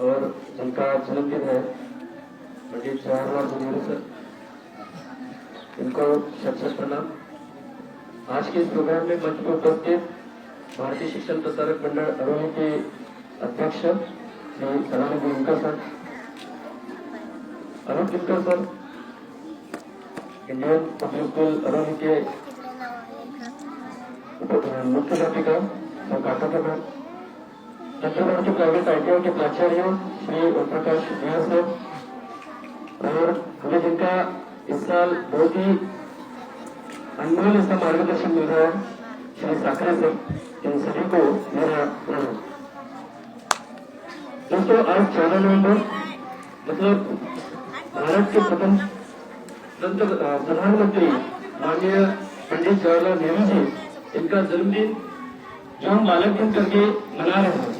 और जिनका जन्मदिन है पंडित जवाहरलाल नेहरू सर, इनको शत शत प्रणाम। आज के इस प्रोग्राम में मंच पर उपस्थित भारतीय शिक्षण प्रसारक मंडल अरोही के अध्यक्ष Shri Sadanand Dinkar sir, Arun Dinkar sir, Indian public school Arohi के मुख्याध्यापिका काका चंद्रभारती प्राइवेट आईटीआई के प्राचार्य श्री ओम प्रकाश मिया सर, और हमें जिनका इस साल बहुत ही अनमोल ऐसा मार्गदर्शन मिल रहा है श्री साकरे सर, इन सभी को मेरा प्रणाम। दोस्तों, आज 14 नवंबर मतलब भारत के प्रथम प्रधानमंत्री माननीय पंडित जवाहरलाल नेहरू जी, इनका जन्मदिन जो हम बालक दिन करके मना रहे हैं।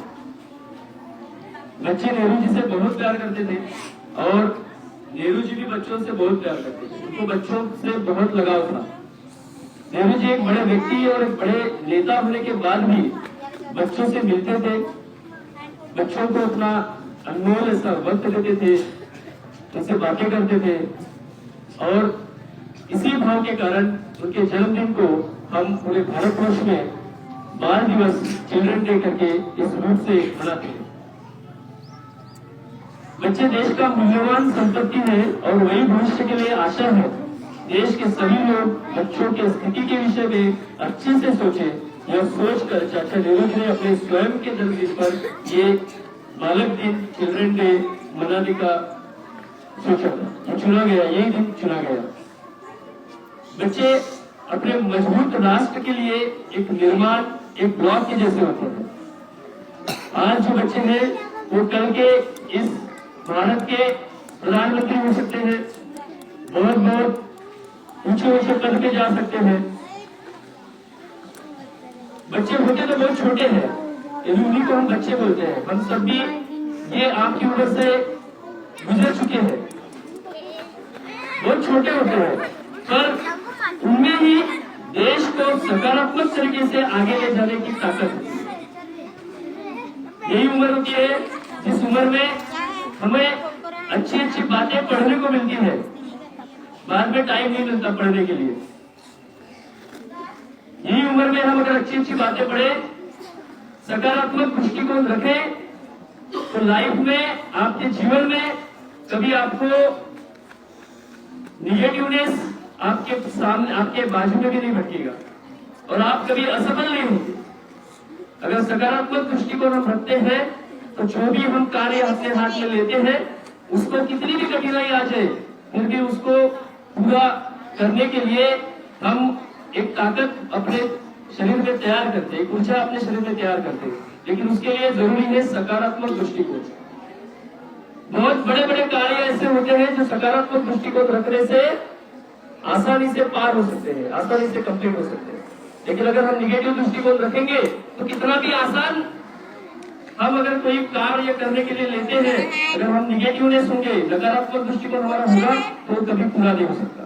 बच्चे नेहरू जी से बहुत प्यार करते थे और नेहरू जी भी बच्चों से बहुत प्यार करते थे, उनको बच्चों से बहुत लगाव था। नेहरू जी एक बड़े व्यक्ति और एक बड़े नेता होने के बाद भी बच्चों से मिलते थे, बच्चों को अपना अनमोल ऐसा वक्त देते थे, उनसे बातें करते थे, और इसी भाव के कारण उनके जन्मदिन को हम पूरे भारतवर्ष में बाल दिवस, चिल्ड्रन डे करके इस रूप से मनाते हैं। बच्चे देश का मूल्यवान संपत्ति है और वही भविष्य के लिए आशा है। देश के सभी लोग बच्चों के स्थिति के विषय में अच्छे से सोचे। यह सोचकर चाचा नेहरू जी ने अपने स्वयं के जन्मदिन पर ये बालक दिन, चिल्ड्रन डे मनाने का सोचा था, चुना गया, यही दिन चुना गया। बच्चे अपने मजबूत राष्ट्र के लिए एक निर्माण, एक ब्लॉक के जैसे होते हैं। आज जो बच्चे हैं वो कल के इस भारत के प्रधानमंत्री हो सकते हैं, बहुत बहुत ऊंचे ऊंचे पद पे जा सकते हैं। बच्चे होते तो बहुत छोटे हैं, उन्हीं को हम बच्चे बोलते हैं। हम सब भी ये आपकी उम्र से गुजर चुके हैं, बहुत छोटे होते हैं, पर उनमें ही देश को सकारात्मक तरीके से आगे ले जाने की ताकत है। यही उम्र होती है जिस उम्र में हमें अच्छी अच्छी बातें पढ़ने को मिलती है, बाद में टाइम नहीं मिलता पढ़ने के लिए। यही उम्र में हम अगर अच्छी अच्छी बातें पढ़े, सकारात्मक दृष्टिकोण रखें, तो लाइफ में, आपके जीवन में कभी आपको निगेटिवनेस आपके सामने, आपके बाजू में भी नहीं भटकेगा और आप कभी असफल नहीं होंगे। अगर सकारात्मक दृष्टिकोण हम रखते हैं तो जो भी हम कार्य अपने हाथ में लेते हैं, उसको कितनी भी कठिनाई आ जाए, फिर भी उसको पूरा करने के लिए हम एक ताकत अपने शरीर में तैयार करते हैं, एक ऊर्जा अपने शरीर में तैयार करते हैं। लेकिन उसके लिए जरूरी है सकारात्मक दृष्टिकोण। बहुत बड़े बड़े कार्य ऐसे होते हैं जो सकारात्मक दृष्टिकोण रखने से आसानी से पार हो सकते हैं, आसानी से कंप्लीट हो सकते हैं। लेकिन अगर हम निगेटिव दृष्टिकोण रखेंगे तो कितना भी आसान हम अगर कोई कार्य करने के लिए लेते हैं, अगर हम निगेटिवनेस होंगे, नकारात्मक दृष्टिकोण हमारा होगा, तो कभी पूरा नहीं हो सकता।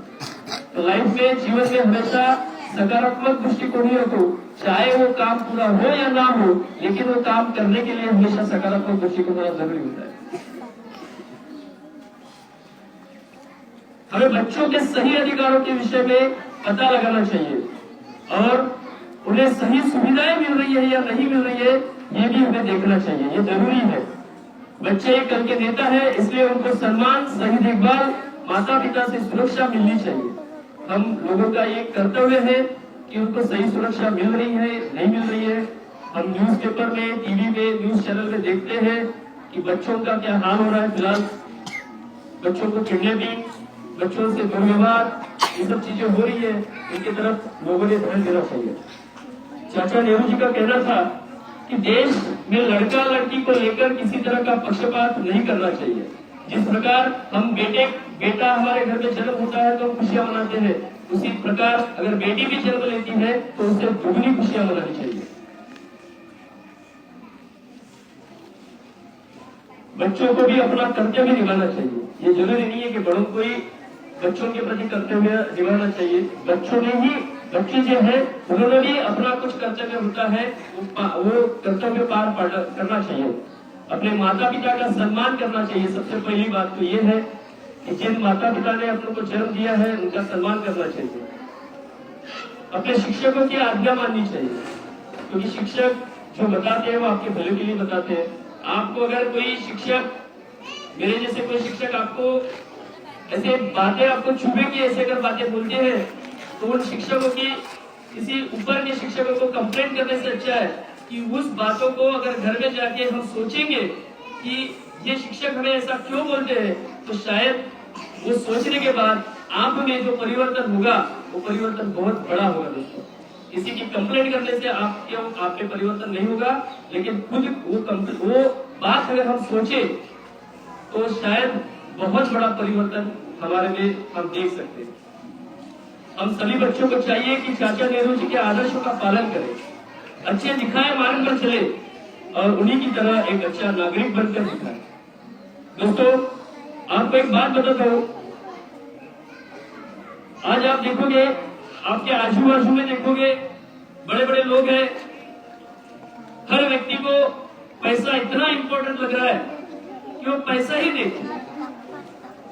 तो लाइफ में, जीवन में हमेशा सकारात्मक दृष्टिकोण ही रखो, चाहे वो काम पूरा हो या ना हो, लेकिन वो काम करने के लिए हमेशा सकारात्मक दृष्टिकोण होना जरूरी होता है। हमें बच्चों के सही अधिकारों के विषय में पता लगाना चाहिए और उन्हें सही सुविधाएं मिल रही है या नहीं मिल रही है, ये भी हमें देखना चाहिए, ये जरूरी है। बच्चे कल के नेता है, इसलिए उनको सम्मान, सही देखभाल, माता पिता से सुरक्षा मिलनी चाहिए। हम लोगों का ये कर्तव्य है कि उनको सही सुरक्षा मिल रही है, नहीं मिल रही है। हम न्यूज़पेपर में, टीवी में, न्यूज चैनल में देखते हैं कि बच्चों का क्या हाल हो रहा है। फिलहाल बच्चों को किडनैपिंग, बच्चों से दुर्व्यवहार, ये सब चीजें हो रही है, इनकी तरफ लोगों ने ध्यान देना चाहिए। चाचा नेहरू जी का कहना था कि देश में लड़का लड़की को लेकर किसी तरह का पक्षपात नहीं करना चाहिए। जिस प्रकार हम बेटा हमारे घर में जन्म होता है तो खुशियां मनाते हैं, उसी प्रकार अगर बेटी भी जन्म लेती है तो उसे दुगनी खुशियां मनानी चाहिए। बच्चों को भी अपना कर्तव्य निभाना चाहिए। ये जरूरी नहीं है कि बड़ों को ही बच्चों के प्रति कर्तव्य निभाना चाहिए। बच्चे जो है उन्होंने भी अपना कुछ कर्तव्य होता है, वो कर्तव्य पार करना चाहिए। अपने माता पिता का सम्मान करना चाहिए। सबसे पहली बात तो ये है कि जिन माता पिता ने अपनों को जन्म दिया है उनका सम्मान करना चाहिए। अपने शिक्षकों की आज्ञा माननी चाहिए, क्योंकि शिक्षक जो बताते हैं वो आपके भले के लिए बताते हैं। आपको अगर कोई शिक्षक, मेरे जैसे कोई शिक्षक आपको ऐसे बातें आपको चुभे की ऐसे अगर बातें बोलते हैं तो उन शिक्षकों की, किसी ऊपर के शिक्षकों को कंप्लेंट करने से अच्छा है कि उस बातों को अगर घर में जाके हम सोचेंगे कि ये शिक्षक हमें ऐसा क्यों बोलते हैं, तो शायद वो सोचने के बाद आप में जो परिवर्तन होगा वो परिवर्तन बहुत बड़ा होगा। दोस्तों, किसी की कंप्लेंट करने से आप में परिवर्तन नहीं होगा, लेकिन खुद वो बात अगर हम सोचे तो शायद बहुत बड़ा परिवर्तन हमारे में हम देख सकते हैं। हम सभी बच्चों को चाहिए कि चाचा नेहरू जी के आदर्शों का पालन करें, अच्छे दिखाए मार्ग पर चले और उन्हीं की तरह एक अच्छा नागरिक बनकर दिखाए। दोस्तों, आपको एक बात बताता हूं, आज आप देखोगे, आपके आजू बाजू में देखोगे बड़े बड़े लोग हैं, हर व्यक्ति को पैसा इतना इंपॉर्टेंट लग रहा है कि वो पैसा ही देखते।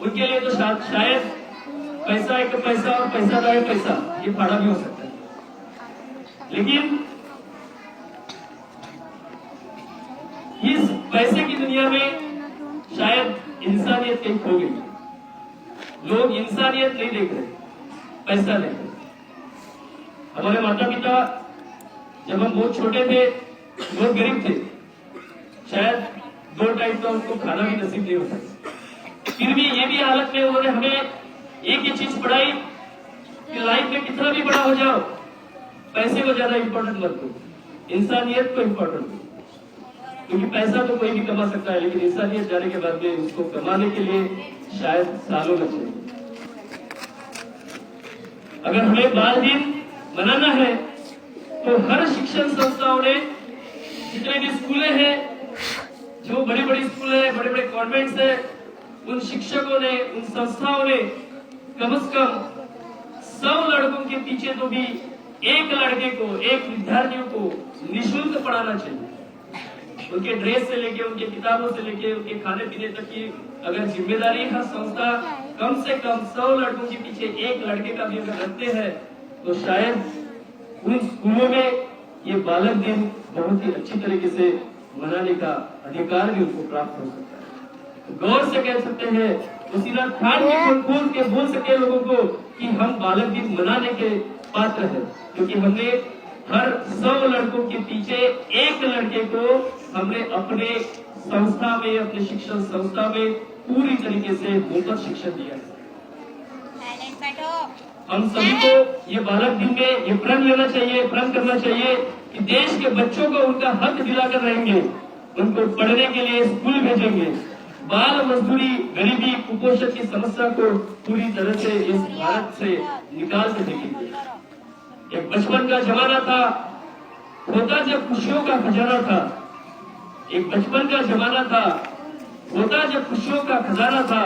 उनके लिए तो शायद पैसा एक पैसा और पैसा का एक पैसा, ये फाड़ा भी हो सकता है, लेकिन इस पैसे की दुनिया में शायद इंसानियत कहीं खो गई। लोग इंसानियत नहीं देख रहे, पैसा देख रहे। हमारे माता पिता जब हम बहुत छोटे थे, बहुत गरीब थे, शायद 2 टाइम का उनको खाना भी नसीब नहीं होता, फिर भी ये भी हालत में उन्होंने हमें एक ही चीज पढ़ाई कि लाइफ में कितना भी बड़ा हो जाओ, पैसे को ज्यादा इंपॉर्टेंट मत दो, इंसानियत को इंपॉर्टेंट दो। क्योंकि पैसा तो कोई भी कमा सकता है, लेकिन इंसानियत जाने के बाद में उसको कमाने के लिए शायद सालों लग जाएंगे। अगर हमें बाल दिन मनाना है तो हर शिक्षण संस्थाओं ने, जितने भी स्कूलें हैं, जो बड़ी बड़ी स्कूल है, बड़े बड़े कॉन्वेंट्स है, उन शिक्षकों ने, उन संस्थाओं ने कम से कम 100 लड़कों के पीछे तो भी एक लड़के को, एक विद्यार्थियों को निःशुल्क पढ़ाना चाहिए। उनके ड्रेस से लेके, उनके किताबों से लेके, उनके खाने पीने तक की अगर जिम्मेदारी हर संस्था कम से कम 100 लड़कों के पीछे एक लड़के का भी अगर रखते हैं तो शायद उन स्कूलों में ये बालक दिन बहुत ही अच्छी तरीके से मनाने का अधिकार भी उनको प्राप्त हो सकता है। गौर से कह सकते हैं, उसीना खान खोल के बोल सके लोगों को कि हम बालक दिन मनाने के पात्र हैं, क्योंकि हमने हर 100 लड़कों के पीछे एक लड़के को हमने अपने संस्था में, अपने शिक्षण संस्था में पूरी तरीके से मुफ्त शिक्षण दिया है। हम सभी को ये बालक दिन में ये प्रण लेना चाहिए, प्रण करना चाहिए कि देश के बच्चों को उनका हक दिलाकर रहेंगे, उनको पढ़ने के लिए स्कूल भेजेंगे, बाल मजदूरी, गरीबी, कुपोषण की समस्या को पूरी तरह से इस भारत से निकाल के देखेंगे। एक बचपन का जमाना था, होता जब खुशियों का खजाना था। एक बचपन का जमाना था, होता जब खुशियों का खजाना था।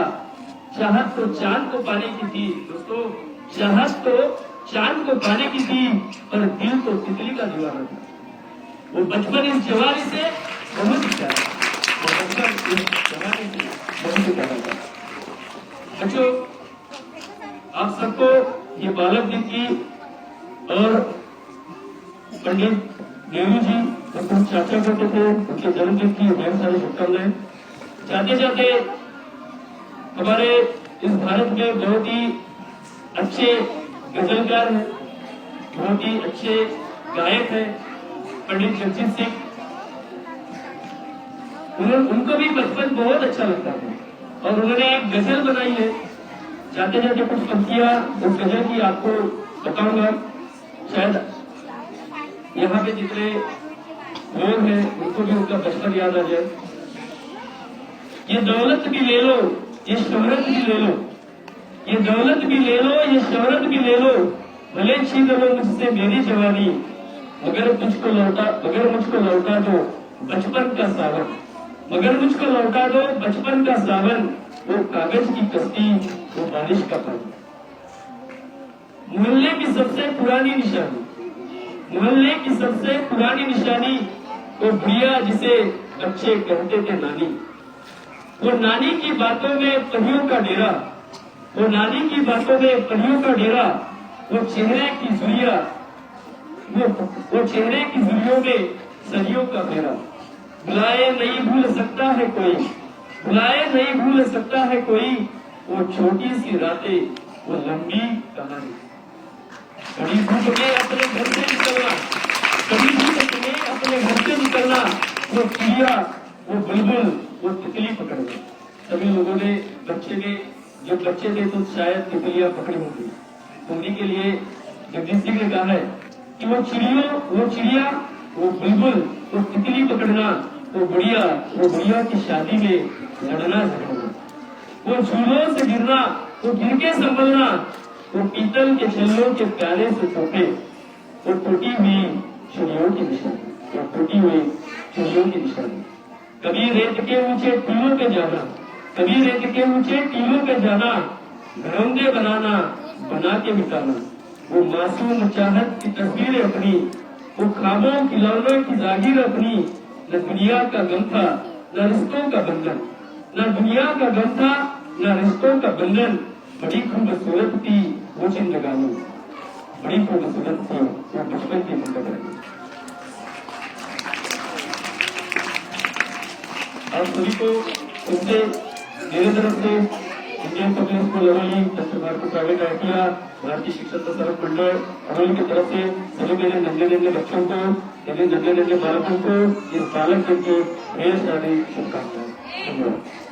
चाहत तो चांद को पाने की थी दोस्तों, चाहत तो चांद को पाने की थी, पर दिल तो तितली का दीवाना था। वो बचपन इस जवानी से बहुत ही प्यारा, वो बचपन इस जवानी से बहुत ही प्यारा था। बच्चों, आप सबको ये बालक दिन की और पंडित नेहरू जी तो चाचा करते थे, उनके जन्मदिन की ढेर सारी शुभकामनाएं। जाते जाते हमारे इस भारत में बहुत ही अच्छे गजलकार हैं, बहुत ही अच्छे गायक हैं, पंडित जगजीत सिंह। उनको भी बचपन बहुत अच्छा लगता था और उन्होंने एक गजल बनाई है। जाते जाते कुछ पंक्तियां उस गजल की आपको बताऊंगा, शायद यहाँ पे जितने लोग हैं उनको भी उनका बचपन याद आ जाए। ये दौलत भी ले लो, ये शोहरत भी ले लो, ये दौलत भी ले लो, ये शोहरत भी ले लो, भले छीन लो मुझसे मेरी जवानी, मगर मुझको लौटा दो बचपन का सावन, मगर मुझको लौटा दो बचपन का सावन, वो कागज की कश्ती, वो बारिश का पानी। मोहल्ले की सबसे पुरानी निशानी, मोहल्ले की सबसे पुरानी निशानी, वो भैया जिसे बच्चे कहते थे नानी। वो नानी की बातों में परियों का डेरा, वो नानी की बातों में परियों का डेरा, वो चेहरे की जुरिया, वो चेहरे की जुरियों में सदियों का फेरा। बुलाए नहीं भूल सकता है कोई, बुलाए नहीं भूल सकता है कोई, वो छोटी सी रातें, वो लंबी कहानी। कभी धूप में अपने घर से निकलना, कभी धूप में अपने घर से निकलना, वो चिड़िया, वो बुलबुल, वो तितली पकड़ना। सभी लोगों ने जब बच्चे थे तो शायद तितलियां पकड़ी होंगी। उन्हीं के लिए जगदीश जी ने कहा है कि वो चिड़िया, वो बुलबुल, वो तितली पकड़ना, वो बुढ़िया की शादी में लड़ना झगड़ना, वो झूलों से गिरना, वो गिर के संभलना, वो पीतल के छल्लों के प्याले से छोटे, वो टूटी हुई चिड़ियों की निशानी, वो टूटी हुई चिड़ियों की निशानी। कभी रेत के ऊंचे टीलों पे जाना, कभी रेत के ऊंचे टीलों पे जाना, घरौंदे बनाना, बना के मिटाना, वो मासूम चाहत की तस्वीरें अपनी, वो ख्वाबों खिलौनों की जागीर अपनी। न दुनिया का गम था, न रिश्तों का बंधन, न दुनिया का गम था, न रिश्तों का बंधन। बड़ी खूबसूरत थी वो जिंदगानी, बड़ी खूबसूरत थी वो बचपन की जिंदगानी। आप सभी को उनसे मेरे तरफ से Indian public school Amoli, doctor Bharati private ITI, भारतीय शिक्षक प्रसारक मंडल अमोली की तरफ से सभी मेरे नन्हे बच्चों को, मेरे नन्हे बालकों को इस बालक दिन की ढेर सारी शुभकामनाएं। धन्यवाद।